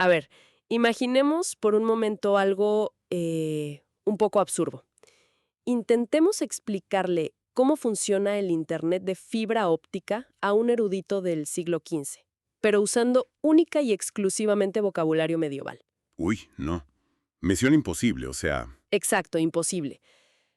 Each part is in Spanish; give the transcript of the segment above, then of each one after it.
A ver, imaginemos por un momento algo un poco absurdo. Intentemos explicarle cómo funciona el Internet de fibra óptica a un erudito del siglo XV, pero usando única y exclusivamente vocabulario medieval. Uy, no. Misión imposible, o sea, Exacto, imposible.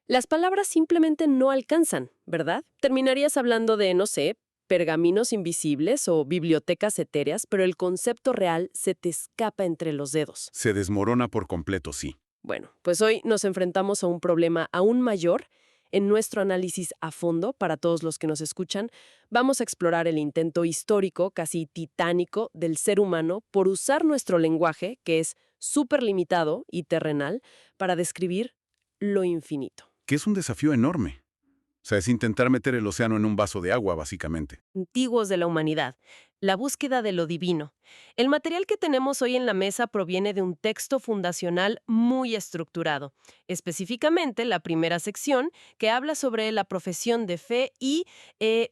Las palabras simplemente no alcanzan, ¿verdad? Terminarías hablando de, no sé, pergaminos invisibles o bibliotecas etéreas, pero el concepto real se te escapa entre los dedos. se desmorona por completo, sí. Bueno, pues hoy nos enfrentamos a un problema aún mayor. En nuestro análisis a fondo, para todos los que nos escuchan, vamos a explorar el intento histórico, casi titánico, del ser humano por usar nuestro lenguaje, que es súper limitado y terrenal, para describir lo infinito. Que es un desafío enorme. O sea, es intentar meter el océano en un vaso de agua, básicamente. Antiguos de la humanidad, la búsqueda de lo divino. El material que tenemos hoy en la mesa proviene de un texto fundacional muy estructurado, específicamente la primera sección que habla sobre la profesión de fe y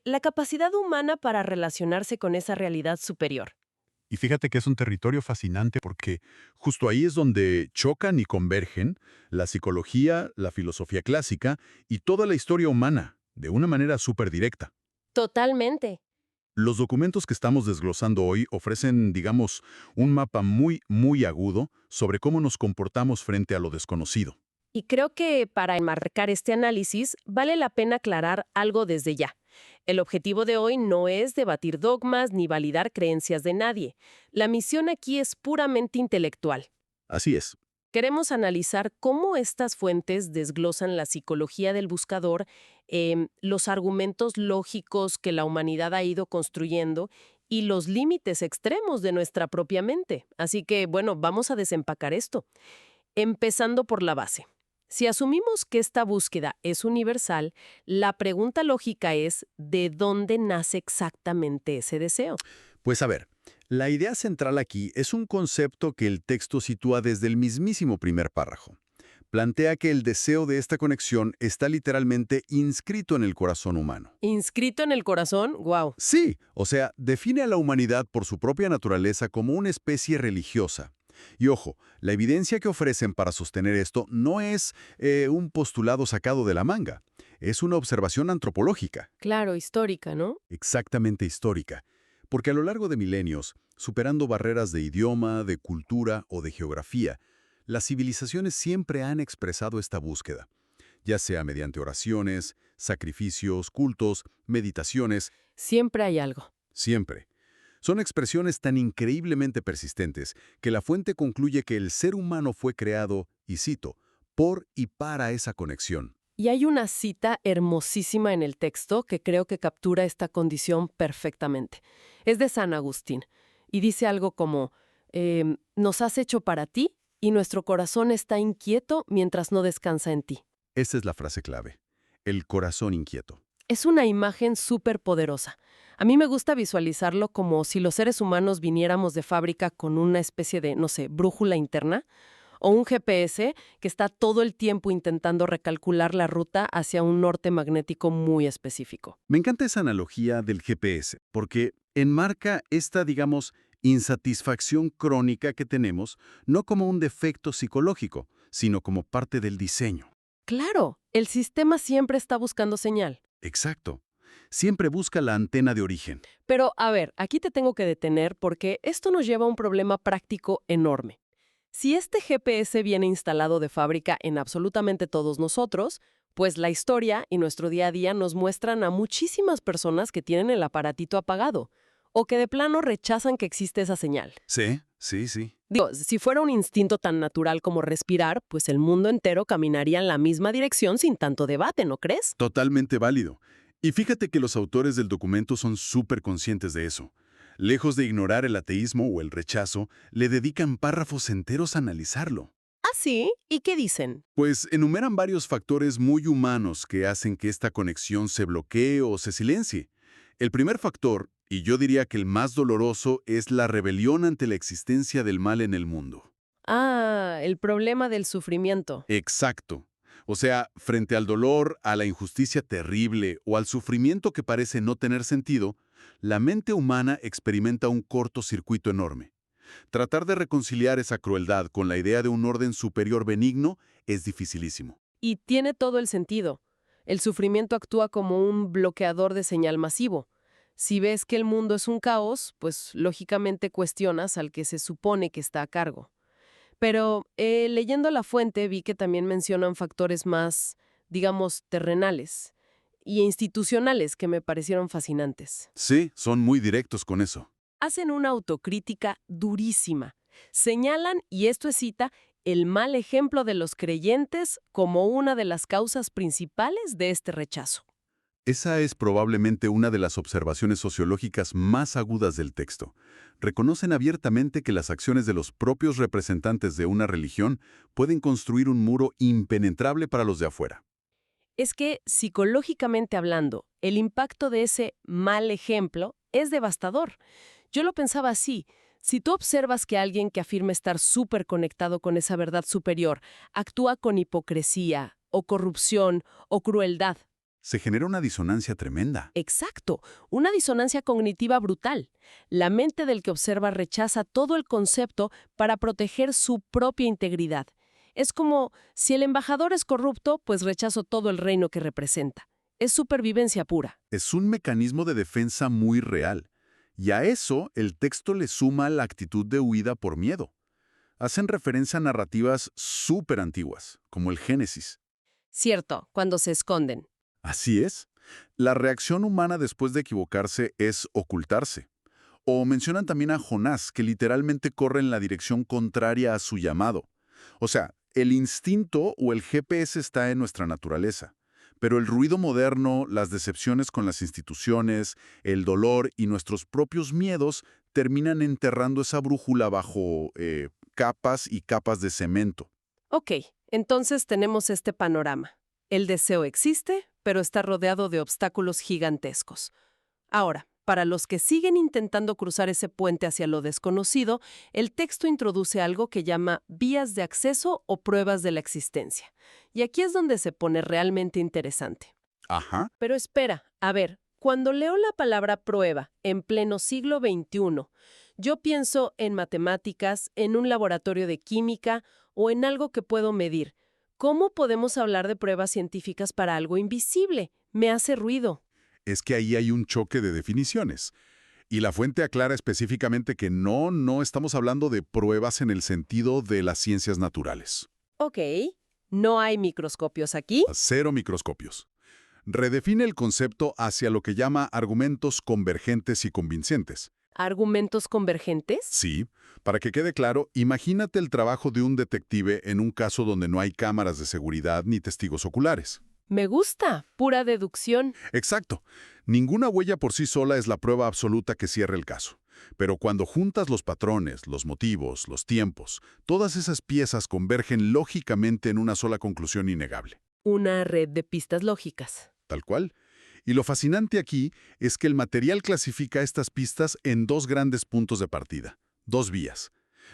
la capacidad humana para relacionarse con esa realidad superior. Y fíjate que es un territorio fascinante porque justo ahí es donde chocan y convergen la psicología, la filosofía clásica y toda la historia humana, de una manera súper directa. Totalmente. Los documentos que estamos desglosando hoy ofrecen, digamos, un mapa muy agudo sobre cómo nos comportamos frente a lo desconocido. Y creo que para enmarcar este análisis vale la pena aclarar algo desde ya. El objetivo de hoy no es debatir dogmas ni validar creencias de nadie. La misión aquí es puramente intelectual. Así es. Queremos analizar cómo estas fuentes desglosan la psicología del buscador, los argumentos lógicos que la humanidad ha ido construyendo y los límites extremos de nuestra propia mente. Así que, bueno, vamos a desempacar esto. Empezando por la base. Si asumimos que esta búsqueda es universal, la pregunta lógica es ¿de dónde nace exactamente ese deseo? Pues a ver, la idea central aquí es un concepto que el texto sitúa desde el mismísimo primer párrafo. Plantea que el deseo de esta conexión está literalmente inscrito en el corazón humano. ¿Inscrito en el corazón? ¡Wow! Sí, o sea, define a la humanidad por su propia naturaleza como una especie religiosa. Y ojo, la evidencia que ofrecen para sostener esto no es un postulado sacado de la manga, es una observación antropológica, Claro, histórica, ¿no? exactamente histórica, porque a lo largo de milenios, superando barreras de idioma, de cultura o de geografía, las civilizaciones siempre han expresado esta búsqueda, ya sea mediante oraciones, sacrificios, cultos, meditaciones, Siempre hay algo. siempre. Son expresiones tan increíblemente persistentes que la fuente concluye que el ser humano fue creado, y cito, por y para esa conexión. Y hay una cita hermosísima en el texto que creo que captura esta condición perfectamente. Es de San Agustín y dice algo como, nos has hecho para ti y nuestro corazón está inquieto mientras no descansa en ti. Esa es la frase clave. El corazón inquieto. Es una imagen súper poderosa. A mí me gusta visualizarlo como si los seres humanos viniéramos de fábrica con una especie de, no sé, brújula interna o un GPS que está todo el tiempo intentando recalcular la ruta hacia un norte magnético muy específico. Me encanta esa analogía del GPS, porque enmarca esta, digamos, insatisfacción crónica que tenemos, no como un defecto psicológico, sino como parte del diseño. Claro, el sistema siempre está buscando señal. Exacto. Siempre busca la antena de origen. Pero, a ver, aquí te tengo que detener porque esto nos lleva a un problema práctico enorme. Si este GPS viene instalado de fábrica en absolutamente todos nosotros, pues la historia y nuestro día a día nos muestran a muchísimas personas que tienen el aparatito apagado o que de plano rechazan que existe esa señal. Sí, sí, sí. Digo, si fuera un instinto tan natural como respirar, pues el mundo entero caminaría en la misma dirección sin tanto debate, ¿no crees? Totalmente válido. Y fíjate que los autores del documento son súper conscientes de eso. Lejos de ignorar el ateísmo o el rechazo, le dedican párrafos enteros a analizarlo. ¿Ah, sí? ¿Y qué dicen? Pues enumeran varios factores muy humanos que hacen que esta conexión se bloquee o se silencie. El primer factor, y yo diría que el más doloroso, es la rebelión ante la existencia del mal en el mundo. Ah, el problema del sufrimiento. Exacto. O sea, frente al dolor, a la injusticia terrible o al sufrimiento que parece no tener sentido, la mente humana experimenta un cortocircuito enorme. Tratar de reconciliar esa crueldad con la idea de un orden superior benigno es dificilísimo. Y tiene todo el sentido. El sufrimiento actúa como un bloqueador de señal masivo. Si ves que el mundo es un caos, pues lógicamente cuestionas al que se supone que está a cargo. Pero leyendo la fuente vi que también mencionan factores más, digamos, terrenales y institucionales que me parecieron fascinantes. Sí, son muy directos con eso. Hacen una autocrítica durísima. Señalan, y esto es cita, el mal ejemplo de los creyentes como una de las causas principales de este rechazo. Esa es probablemente una de las observaciones sociológicas más agudas del texto. Reconocen abiertamente que las acciones de los propios representantes de una religión pueden construir un muro impenetrable para los de afuera. Es que, psicológicamente hablando, el impacto de ese mal ejemplo es devastador. Yo lo pensaba así. Si tú observas que alguien que afirma estar súper conectado con esa verdad superior actúa con hipocresía, o corrupción, o crueldad. Se genera una disonancia tremenda. Exacto, una disonancia cognitiva brutal. La mente del que observa rechaza todo el concepto para proteger su propia integridad. Es como si el embajador es corrupto, pues rechazo todo el reino que representa. Es supervivencia pura. Es un mecanismo de defensa muy real. Y a eso el texto le suma la actitud de huida por miedo. Hacen referencia a narrativas súper antiguas, como el Génesis. Cierto, cuando se esconden. Así es. La reacción humana después de equivocarse es ocultarse. O mencionan también a Jonás, que literalmente corre en la dirección contraria a su llamado. O sea, el instinto o el GPS está en nuestra naturaleza. Pero el ruido moderno, las decepciones con las instituciones, el dolor y nuestros propios miedos terminan enterrando esa brújula bajo capas y capas de cemento. Ok, entonces tenemos este panorama. El deseo existe, pero está rodeado de obstáculos gigantescos. Ahora, para los que siguen intentando cruzar ese puente hacia lo desconocido, el texto introduce algo que llama vías de acceso o pruebas de la existencia. Y aquí es donde se pone realmente interesante. Ajá. Pero espera, a ver, cuando leo la palabra prueba en pleno siglo XXI, yo pienso en matemáticas, en un laboratorio de química o en algo que puedo medir. ¿Cómo podemos hablar de pruebas científicas para algo invisible? Me hace ruido. Es que ahí hay un choque de definiciones. Y la fuente aclara específicamente que no estamos hablando de pruebas en el sentido de las ciencias naturales. Ok, ¿no hay microscopios aquí? Cero microscopios. Redefine el concepto hacia lo que llama argumentos convergentes y convincentes. ¿Argumentos convergentes? Sí, para que quede claro, imagínate el trabajo de un detective en un caso donde no hay cámaras de seguridad ni testigos oculares. Me gusta, pura deducción. Exacto. Ninguna huella por sí sola es la prueba absoluta que cierre el caso. Pero cuando juntas los patrones, los motivos, los tiempos, todas esas piezas convergen lógicamente en una sola conclusión innegable. Una red de pistas lógicas. Tal cual. Y lo fascinante aquí es que el material clasifica estas pistas en dos grandes puntos de partida, dos vías.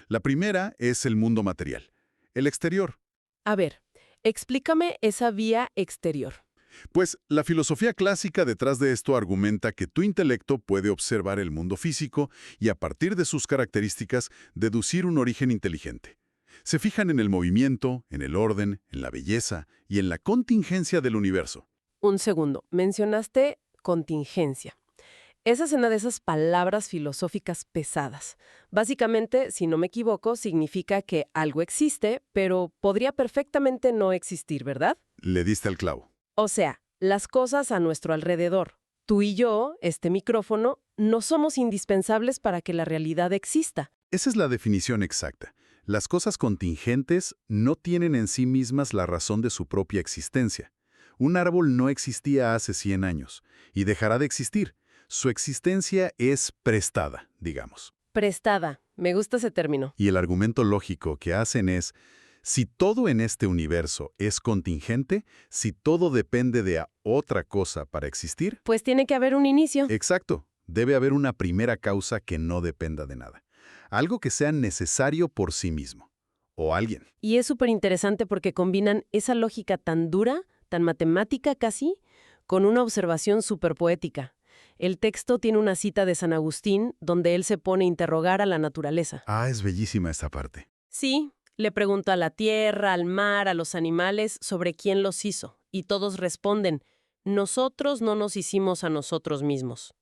La primera es el mundo material, el exterior. A ver, explícame esa vía exterior. Pues la filosofía clásica detrás de esto argumenta que tu intelecto puede observar el mundo físico y a partir de sus características deducir un origen inteligente. Se fijan en el movimiento, en el orden, en la belleza y en la contingencia del universo. Un segundo, mencionaste contingencia. Esa es una de esas palabras filosóficas pesadas. Básicamente, si no me equivoco, significa que algo existe, pero podría perfectamente no existir, ¿verdad? Le diste al clavo. O sea, las cosas a nuestro alrededor. Tú y yo, este micrófono, no somos indispensables para que la realidad exista. Esa es la definición exacta. Las cosas contingentes no tienen en sí mismas la razón de su propia existencia. Un árbol no existía hace 100 años y dejará de existir. Su existencia es prestada, digamos. Prestada. Me gusta ese término. Y el argumento lógico que hacen es, si todo en este universo es contingente, si todo depende de otra cosa para existir, Pues tiene que haber un inicio. exacto, debe haber una primera causa que no dependa de nada. Algo que sea necesario por sí mismo. O alguien. Y es súper interesante porque combinan esa lógica tan dura, tan matemática casi, con una observación súper poética. El texto tiene una cita de San Agustín donde él se pone a interrogar a la naturaleza. Ah, es bellísima esta parte. Sí, le pregunta a la tierra, al mar, a los animales sobre quién los hizo, y todos responden, nosotros no nos hicimos a nosotros mismos.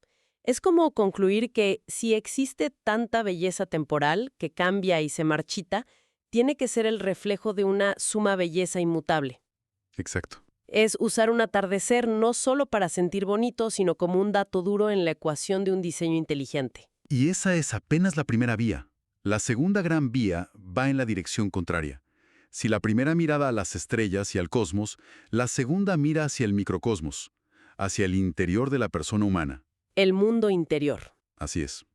Es como concluir que si existe tanta belleza temporal que cambia y se marchita, tiene que ser el reflejo de una suma belleza inmutable. Exacto. Es usar un atardecer no solo para sentir bonito, sino como un dato duro en la ecuación de un diseño inteligente. Y esa es apenas la primera vía. La segunda gran vía va en la dirección contraria. Si la primera miraba a las estrellas y al cosmos, la segunda mira hacia el microcosmos, hacia el interior de la persona humana. El mundo interior. Así es.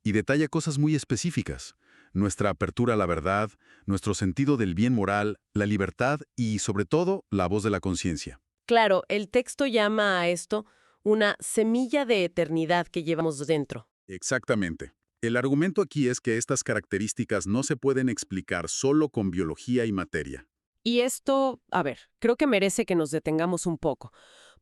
Y detalla cosas muy específicas. Nuestra apertura a la verdad, nuestro sentido del bien moral, la libertad y, sobre todo, la voz de la conciencia. Claro, el texto llama a esto una semilla de eternidad que llevamos dentro. Exactamente. El argumento aquí es que estas características no se pueden explicar solo con biología y materia. Y esto, a ver, creo que merece que nos detengamos un poco.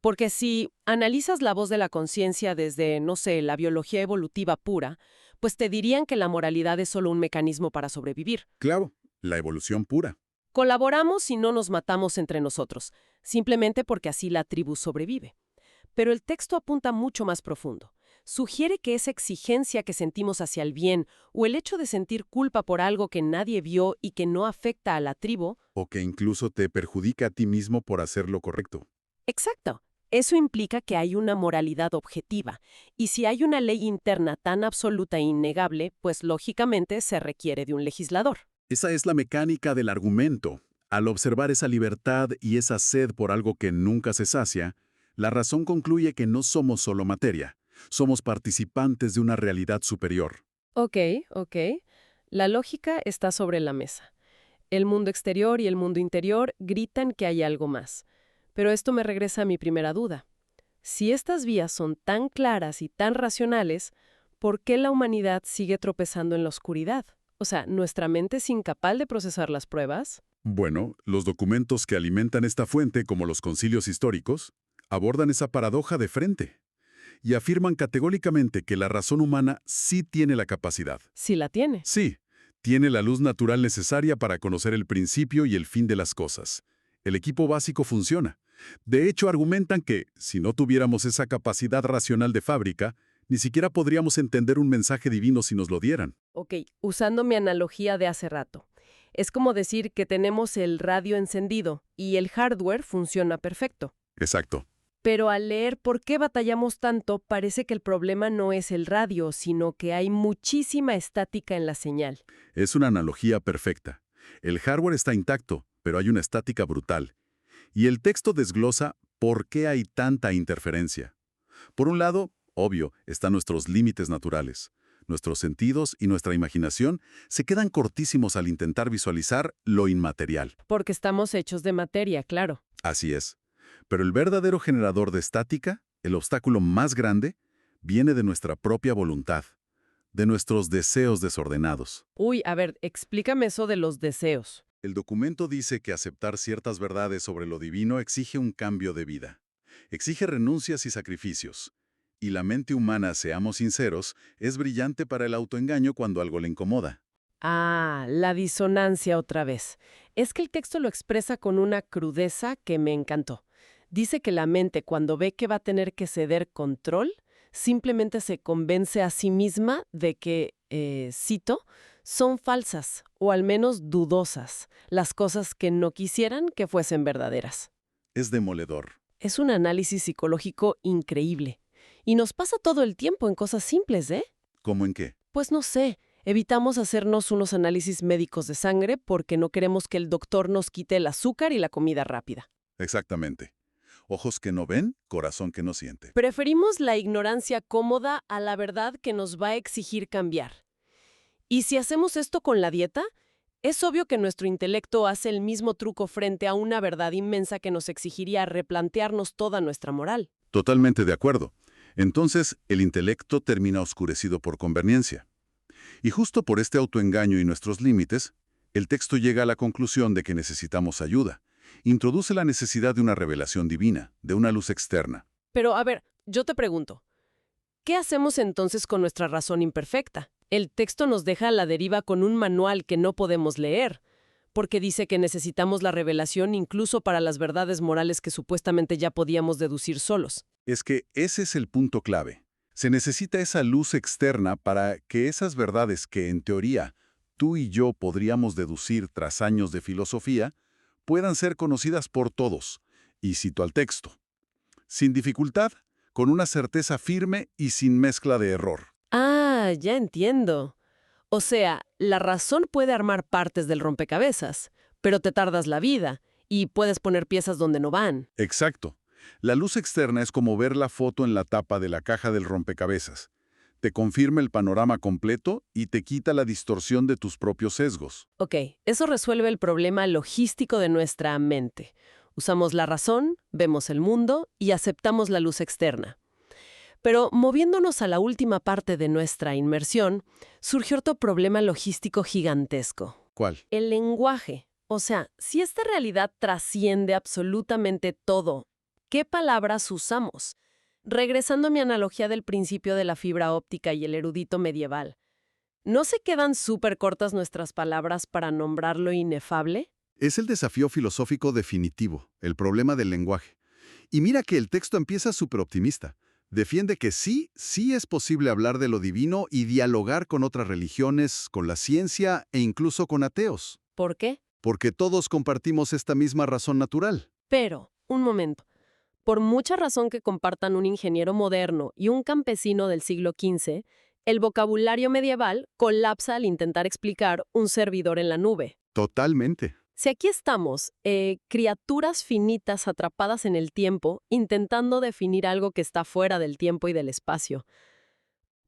Porque si analizas la voz de la conciencia desde, no sé, la biología evolutiva pura, pues te dirían que la moralidad es solo un mecanismo para sobrevivir. Claro, la evolución pura. Colaboramos y no nos matamos entre nosotros, simplemente porque así la tribu sobrevive. Pero el texto apunta mucho más profundo. Sugiere que esa exigencia que sentimos hacia el bien o el hecho de sentir culpa por algo que nadie vio y que no afecta a la tribu. O que incluso te perjudica a ti mismo por hacer lo correcto. Exacto. Eso implica que hay una moralidad objetiva, y si hay una ley interna tan absoluta e innegable, pues lógicamente se requiere de un legislador. Esa es la mecánica del argumento. Al observar esa libertad y esa sed por algo que nunca se sacia, la razón concluye que no somos solo materia, somos participantes de una realidad superior. Ok. La lógica está sobre la mesa. El mundo exterior y el mundo interior gritan que hay algo más. Pero esto me regresa a mi primera duda. Si estas vías son tan claras y tan racionales, ¿por qué la humanidad sigue tropezando en la oscuridad? O sea, ¿nuestra mente es incapaz de procesar las pruebas? Bueno, los documentos que alimentan esta fuente, como los concilios históricos, abordan esa paradoja de frente y afirman categóricamente que la razón humana sí tiene la capacidad. Sí la tiene. Sí, tiene la luz natural necesaria para conocer el principio y el fin de las cosas. El equipo básico funciona. De hecho, argumentan que, si no tuviéramos esa capacidad racional de fábrica, ni siquiera podríamos entender un mensaje divino si nos lo dieran. Ok, usando mi analogía de hace rato. Es como decir que tenemos el radio encendido y el hardware funciona perfecto. Exacto. Pero al leer por qué batallamos tanto, parece que el problema no es el radio, sino que hay muchísima estática en la señal. Es una analogía perfecta. El hardware está intacto, pero hay una estática brutal. Y el texto desglosa por qué hay tanta interferencia. Por un lado, obvio, están nuestros límites naturales. Nuestros sentidos y nuestra imaginación se quedan cortísimos al intentar visualizar lo inmaterial. Porque estamos hechos de materia, claro. Así es. Pero el verdadero generador de estática, el obstáculo más grande, viene de nuestra propia voluntad, de nuestros deseos desordenados. Uy, a ver, explícame eso de los deseos. El documento dice que aceptar ciertas verdades sobre lo divino exige un cambio de vida. Exige renuncias y sacrificios. Y la mente humana, seamos sinceros, es brillante para el autoengaño cuando algo le incomoda. Ah, la disonancia otra vez. Es que el texto lo expresa con una crudeza que me encantó. Dice que la mente, cuando ve que va a tener que ceder control, simplemente se convence a sí misma de que, cito, son falsas, o al menos dudosas, las cosas que no quisieran que fuesen verdaderas. Es demoledor. Es un análisis psicológico increíble. Y nos pasa todo el tiempo en cosas simples, ¿eh? ¿Cómo en qué? Pues no sé, evitamos hacernos unos análisis médicos de sangre porque no queremos que el doctor nos quite el azúcar y la comida rápida. Exactamente. Ojos que no ven, corazón que no siente. Preferimos la ignorancia cómoda a la verdad que nos va a exigir cambiar. Y si hacemos esto con la dieta, es obvio que nuestro intelecto hace el mismo truco frente a una verdad inmensa que nos exigiría replantearnos toda nuestra moral. Totalmente de acuerdo. Entonces, el intelecto termina oscurecido por conveniencia. Y justo por este autoengaño y nuestros límites, el texto llega a la conclusión de que necesitamos ayuda. Introduce la necesidad de una revelación divina, de una luz externa. Pero, a ver, yo te pregunto, ¿Qué hacemos entonces con nuestra razón imperfecta? El texto nos deja a la deriva con un manual que no podemos leer, porque dice que necesitamos la revelación incluso para las verdades morales que supuestamente ya podíamos deducir solos. Es que ese es el punto clave. Se necesita esa luz externa para que esas verdades que, en teoría, tú y yo podríamos deducir tras años de filosofía, puedan ser conocidas por todos. Y cito al texto. Sin dificultad, con una certeza firme y sin mezcla de error. Ah, ya entiendo. O sea, la razón puede armar partes del rompecabezas, pero te tardas la vida y puedes poner piezas donde no van. Exacto. La luz externa es como ver la foto en la tapa de la caja del rompecabezas. Te confirma el panorama completo y te quita la distorsión de tus propios sesgos. Ok, eso resuelve el problema logístico de nuestra mente. Usamos la razón, vemos el mundo y aceptamos la luz externa. Pero moviéndonos a la última parte de nuestra inmersión, surgió otro problema logístico gigantesco. ¿Cuál? El lenguaje. O sea, si esta realidad trasciende absolutamente todo, ¿qué palabras usamos? Regresando a mi analogía del principio de la fibra óptica y el erudito medieval, ¿no se quedan súper cortas nuestras palabras para nombrar lo inefable? Es el desafío filosófico definitivo, el problema del lenguaje. Y mira que el texto empieza súper optimista. Defiende que sí es posible hablar de lo divino y dialogar con otras religiones, con la ciencia e incluso con ateos. ¿Por qué? Porque todos compartimos esta misma razón natural. Pero, un momento. Por mucha razón que compartan un ingeniero moderno y un campesino del siglo XV, el vocabulario medieval colapsa al intentar explicar un servidor en la nube. Totalmente. Si aquí estamos, criaturas finitas atrapadas en el tiempo, intentando definir algo que está fuera del tiempo y del espacio,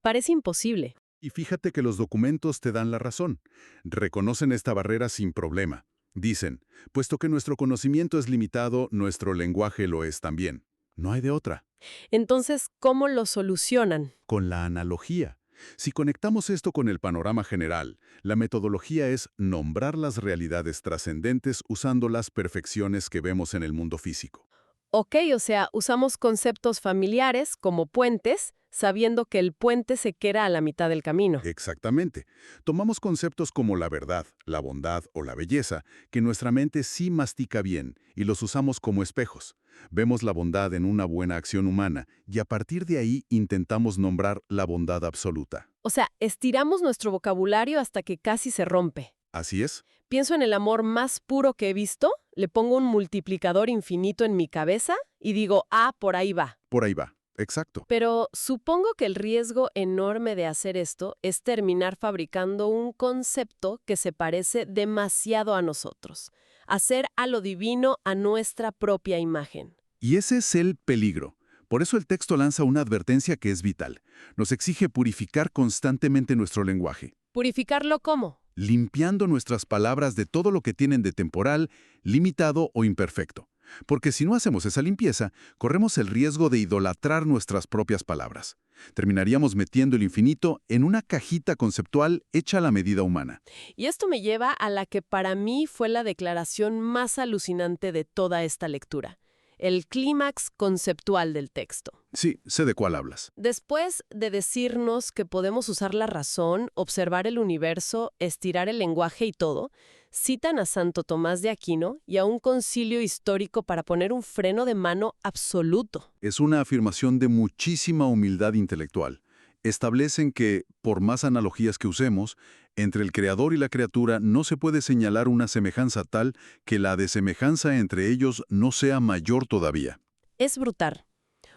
parece imposible. Y fíjate que los documentos te dan la razón. Reconocen esta barrera sin problema. Dicen, puesto que nuestro conocimiento es limitado, nuestro lenguaje lo es también. No hay de otra. Entonces, ¿cómo lo solucionan? Con la analogía. Si conectamos esto con el panorama general, la metodología es nombrar las realidades trascendentes usando las perfecciones que vemos en el mundo físico. Ok, o sea, usamos conceptos familiares como puentes, sabiendo que el puente se queda a la mitad del camino. Exactamente. Tomamos conceptos como la verdad, la bondad o la belleza, que nuestra mente sí mastica bien, y los usamos como espejos. Vemos la bondad en una buena acción humana, y a partir de ahí intentamos nombrar la bondad absoluta. O sea, estiramos nuestro vocabulario hasta que casi se rompe. ¿Así es? Pienso en el amor más puro que he visto, le pongo un multiplicador infinito en mi cabeza y digo, ah, por ahí va. Por ahí va. Exacto. Pero supongo que el riesgo enorme de hacer esto es terminar fabricando un concepto que se parece demasiado a nosotros. Hacer a lo divino a nuestra propia imagen. Y ese es el peligro. Por eso el texto lanza una advertencia que es vital. Nos exige purificar constantemente nuestro lenguaje. ¿Purificarlo cómo? Limpiando nuestras palabras de todo lo que tienen de temporal, limitado o imperfecto. Porque si no hacemos esa limpieza, corremos el riesgo de idolatrar nuestras propias palabras. Terminaríamos metiendo el infinito en una cajita conceptual hecha a la medida humana. Y esto me lleva a la que para mí fue la declaración más alucinante de toda esta lectura. El clímax conceptual del texto. Sí, sé de cuál hablas. Después de decirnos que podemos usar la razón, observar el universo, estirar el lenguaje y todo, citan a Santo Tomás de Aquino y a un concilio histórico para poner un freno de mano absoluto. Es una afirmación de muchísima humildad intelectual. Establecen que, por más analogías que usemos, entre el creador y la criatura no se puede señalar una semejanza tal que la desemejanza entre ellos no sea mayor todavía. Es brutal.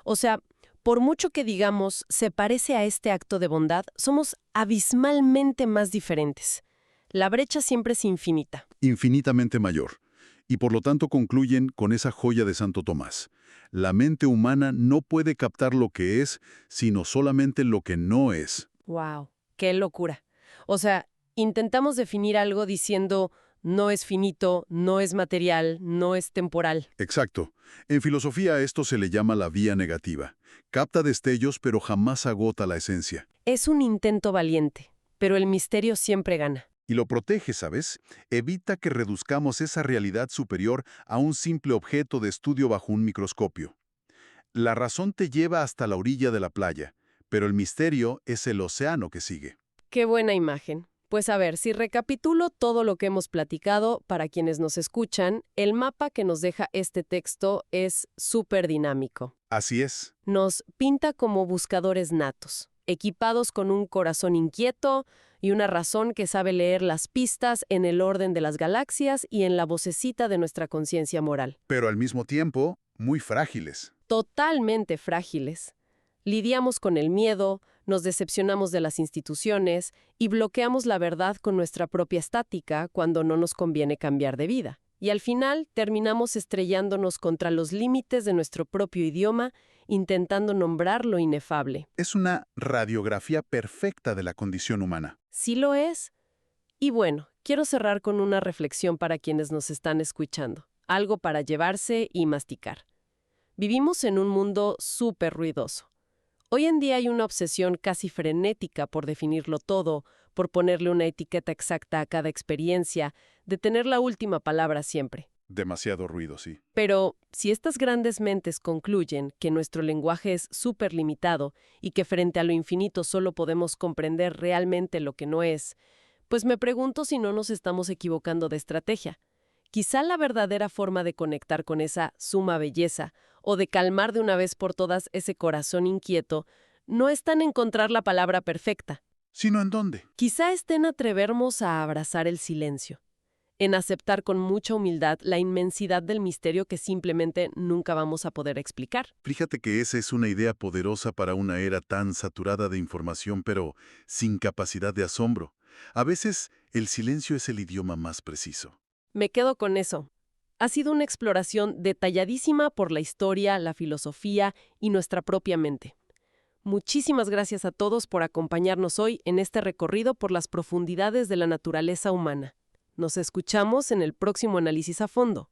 O sea, por mucho que digamos se parece a este acto de bondad, somos abismalmente más diferentes. La brecha siempre es infinita. Infinitamente mayor. Y por lo tanto concluyen con esa joya de Santo Tomás. La mente humana no puede captar lo que es, sino solamente lo que no es. ¡Wow! ¡Qué locura! O sea, intentamos definir algo diciendo no es finito, no es material, no es temporal. Exacto. En filosofía a esto se le llama la vía negativa. Capta destellos pero jamás agota la esencia. Es un intento valiente, pero el misterio siempre gana. Y lo protege, ¿sabes? Evita que reduzcamos esa realidad superior a un simple objeto de estudio bajo un microscopio. La razón te lleva hasta la orilla de la playa, pero el misterio es el océano que sigue. Qué buena imagen. Pues a ver, si recapitulo todo lo que hemos platicado, para quienes nos escuchan, el mapa que nos deja este texto es súper dinámico. Así es. Nos pinta como buscadores natos, equipados con un corazón inquieto y una razón que sabe leer las pistas en el orden de las galaxias y en la vocecita de nuestra conciencia moral. Pero al mismo tiempo, muy frágiles. Totalmente frágiles. Lidiamos con el miedo, nos decepcionamos de las instituciones y bloqueamos la verdad con nuestra propia estática cuando no nos conviene cambiar de vida. Y al final terminamos estrellándonos contra los límites de nuestro propio idioma, intentando nombrar lo inefable. Es una radiografía perfecta de la condición humana. ¿Sí lo es? Y bueno, quiero cerrar con una reflexión para quienes nos están escuchando. Algo para llevarse y masticar. Vivimos en un mundo súper ruidoso. Hoy en día hay una obsesión casi frenética por definirlo todo, por ponerle una etiqueta exacta a cada experiencia, de tener la última palabra siempre. Demasiado ruido, sí. Pero si estas grandes mentes concluyen que nuestro lenguaje es súper limitado y que frente a lo infinito solo podemos comprender realmente lo que no es, pues me pregunto si no nos estamos equivocando de estrategia. Quizá la verdadera forma de conectar con esa suma belleza o de calmar de una vez por todas ese corazón inquieto no está en encontrar la palabra perfecta. ¿Sino en dónde? Quizá esté en atrevernos a abrazar el silencio, en aceptar con mucha humildad la inmensidad del misterio que simplemente nunca vamos a poder explicar. Fíjate que esa es una idea poderosa para una era tan saturada de información, pero sin capacidad de asombro. A veces, el silencio es el idioma más preciso. Me quedo con eso. Ha sido una exploración detalladísima por la historia, la filosofía y nuestra propia mente. Muchísimas gracias a todos por acompañarnos hoy en este recorrido por las profundidades de la naturaleza humana. Nos escuchamos en el próximo análisis a fondo.